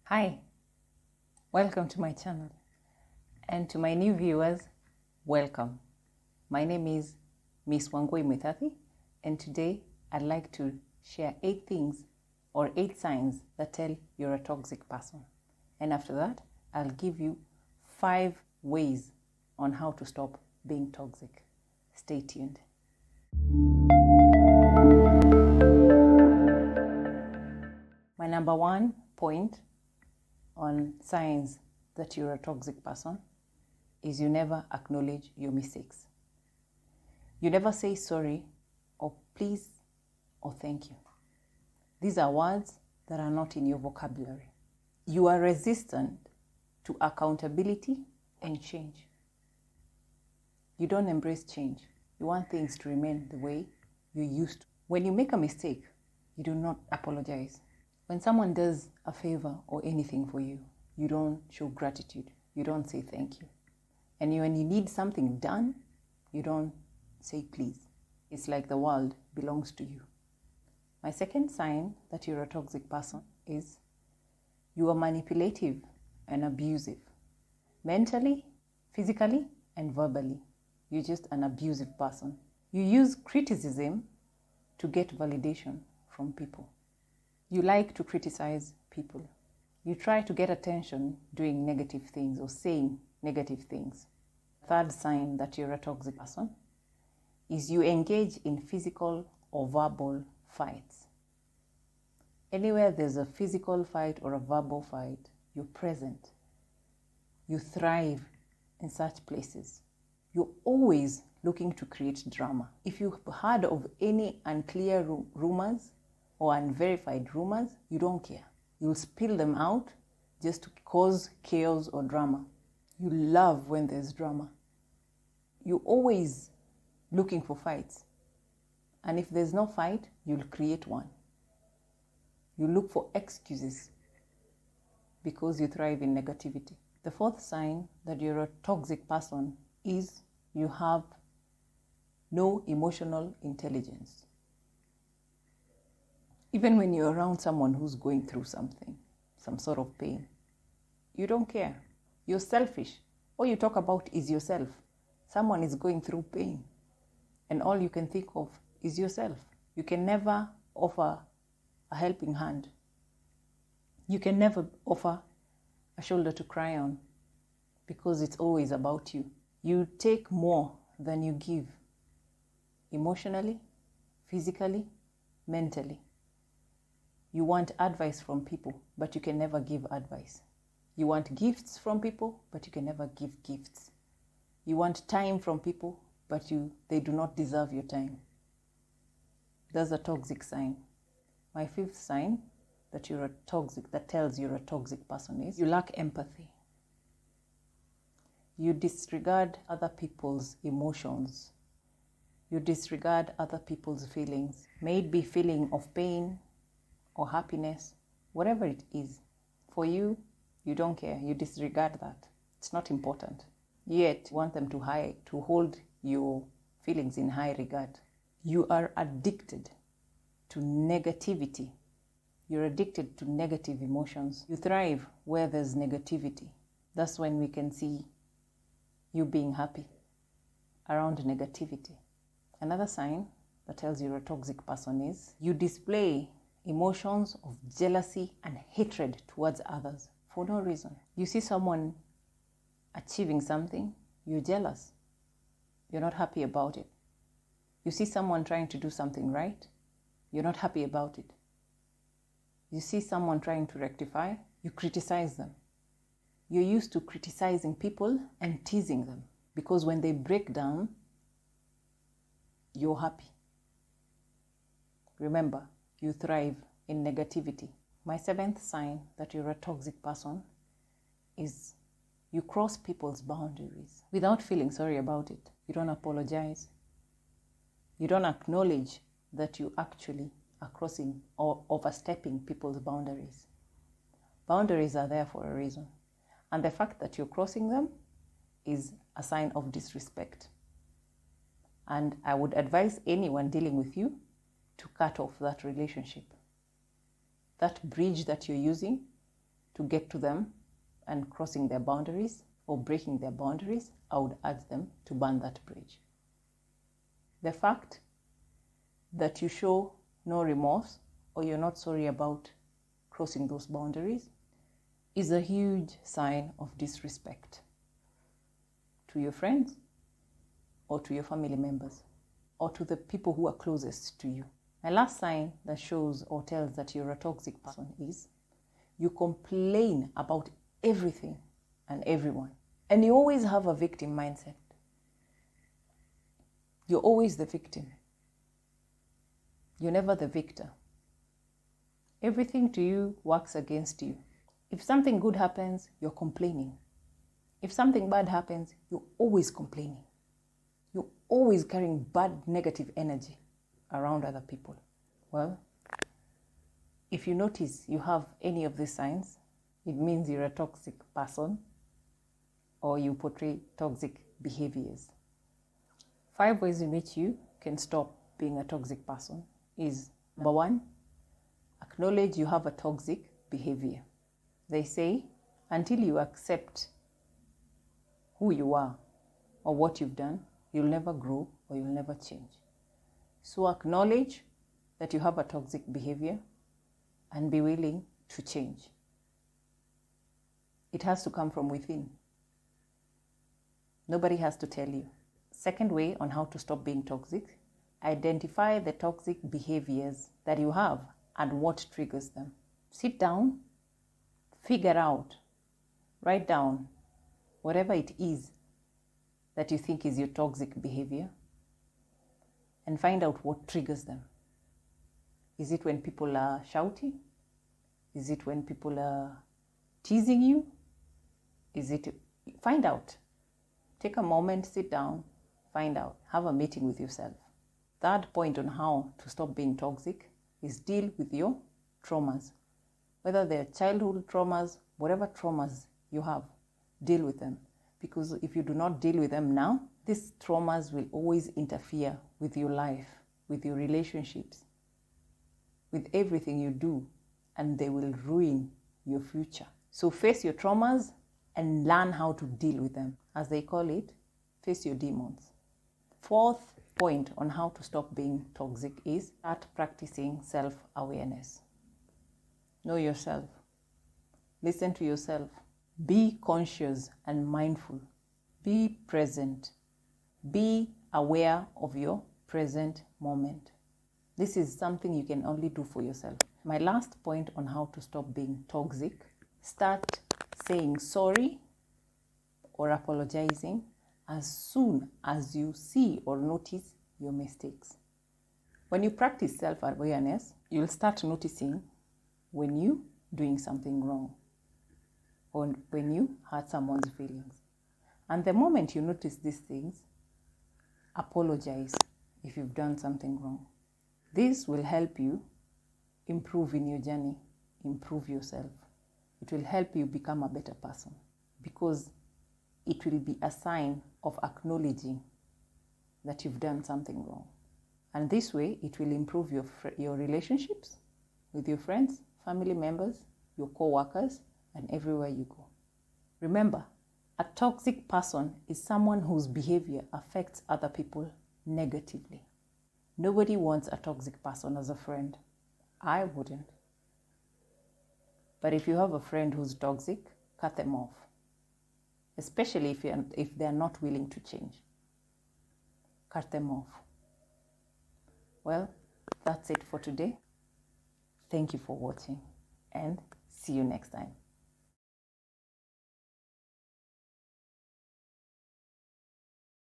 Hi, welcome to my channel, and to my new viewers, welcome. My name is Miss Wangui Mitathi, and today I'd like to share 8 things or 8 signs that tell you're a toxic person. And after that, I'll give you 5 ways on how to stop being toxic. Stay tuned. My number 1 point on signs that you're a toxic person is you never acknowledge your mistakes. You never say sorry or please or thank you. These are words that are not in your vocabulary. You are resistant to accountability and change. You don't embrace change. You want things to remain the way you used to. When you make a mistake, you do not apologize. When someone does a favor or anything for you, you don't show gratitude. You don't say thank you. And when you need something done, you don't say please. It's like the world belongs to you. My second sign that you're a toxic person is you are manipulative and abusive. Mentally, physically, and verbally. You're just an abusive person. You use criticism to get validation from people. You like to criticize people. You try to get attention doing negative things or saying negative things. Third sign that you're a toxic person is you engage in physical or verbal fights. Anywhere there's a physical fight or a verbal fight, you're present. You thrive in such places. You're always looking to create drama. If you've heard of any unclear rumors or unverified rumors, you don't care. You'll spill them out just to cause chaos or drama. You love when there's drama. You're always looking for fights. And if there's no fight, you'll create one. You look for excuses because you thrive in negativity. The fourth sign that you're a toxic person is you have no emotional intelligence. Even when you're around someone who's going through something, some sort of pain, you don't care. You're selfish. All you talk about is yourself. Someone is going through pain, and all you can think of is yourself. You can never offer a helping hand. You can never offer a shoulder to cry on because it's always about you. You take more than you give, emotionally, physically, mentally. You want advice from people, but you can never give advice. You want gifts from people, but you can never give gifts. You want time from people, but they do not deserve your time. That's a toxic sign. My fifth sign that tells you're a toxic person is you lack empathy. You disregard other people's emotions. You disregard other people's feelings. May it be feeling of pain or happiness, whatever it is. For you, you don't care. You disregard that. It's not important. Yet, you want them to hold your feelings in high regard. You are addicted to negativity. You're addicted to negative emotions. You thrive where there's negativity. That's when we can see you being happy around negativity. Another sign that tells you're a toxic person is you display emotions of jealousy and hatred towards others for no reason. You see someone achieving something, you're jealous. You're not happy about it. You see someone trying to do something right, you're not happy about it. You see someone trying to rectify, you criticize them. You're used to criticizing people and teasing them because when they break down, you're happy. Remember, you thrive in negativity. My seventh sign that you're a toxic person is you cross people's boundaries without feeling sorry about it. You don't apologize. You don't acknowledge that you actually are crossing or overstepping people's boundaries. Boundaries are there for a reason. And the fact that you're crossing them is a sign of disrespect. And I would advise anyone dealing with you to cut off that relationship. That bridge that you're using to get to them and crossing their boundaries or breaking their boundaries, I would urge them to burn that bridge. The fact that you show no remorse or you're not sorry about crossing those boundaries is a huge sign of disrespect to your friends or to your family members or to the people who are closest to you. My last sign that shows or tells that you're a toxic person is you complain about everything and everyone. And you always have a victim mindset. You're always the victim. You're never the victor. Everything to you works against you. If something good happens, you're complaining. If something bad happens, you're always complaining. You're always carrying bad, negative energy around other people. Well, if you notice you have any of these signs, it means you're a toxic person or you portray toxic behaviors. 5 ways in which you can stop being a toxic person is: number 1, acknowledge you have a toxic behavior. They say, until you accept who you are or what you've done, you'll never grow or you'll never change. So acknowledge that you have a toxic behavior and be willing to change. It has to come from within. Nobody has to tell you. Second way on how to stop being toxic: identify the toxic behaviors that you have and what triggers them. Sit down, figure out, write down whatever it is that you think is your toxic behavior and find out what triggers them. Is it when people are shouting? Is it when people are teasing you? Find out. Take a moment, sit down, find out. Have a meeting with yourself. Third point on how to stop being toxic is deal with your traumas. Whether they're childhood traumas, whatever traumas you have, deal with them. Because if you do not deal with them now, these traumas will always interfere with your life, with your relationships, with everything you do, and they will ruin your future. So face your traumas and learn how to deal with them. As they call it, face your demons. Fourth point on how to stop being toxic is start practicing self-awareness. Know yourself. Listen to yourself. Be conscious and mindful. Be present. Be aware of your present moment. This is something you can only do for yourself. My last point on how to stop being toxic: start saying sorry or apologizing as soon as you see or notice your mistakes. When you practice self-awareness, you'll start noticing when you're doing something wrong or when you hurt someone's feelings. And the moment you notice these things, apologize if you've done something wrong. This will help you improve in your journey, improve yourself. It will help you become a better person because it will be a sign of acknowledging that you've done something wrong. And this way, it will improve your relationships with your friends, family members, your co-workers, and everywhere you go. Remember, a toxic person is someone whose behavior affects other people negatively. Nobody wants a toxic person as a friend. I wouldn't. But if you have a friend who's toxic, cut them off. Especially if they're not willing to change. Cut them off. Well, that's it for today. Thank you for watching and see you next time.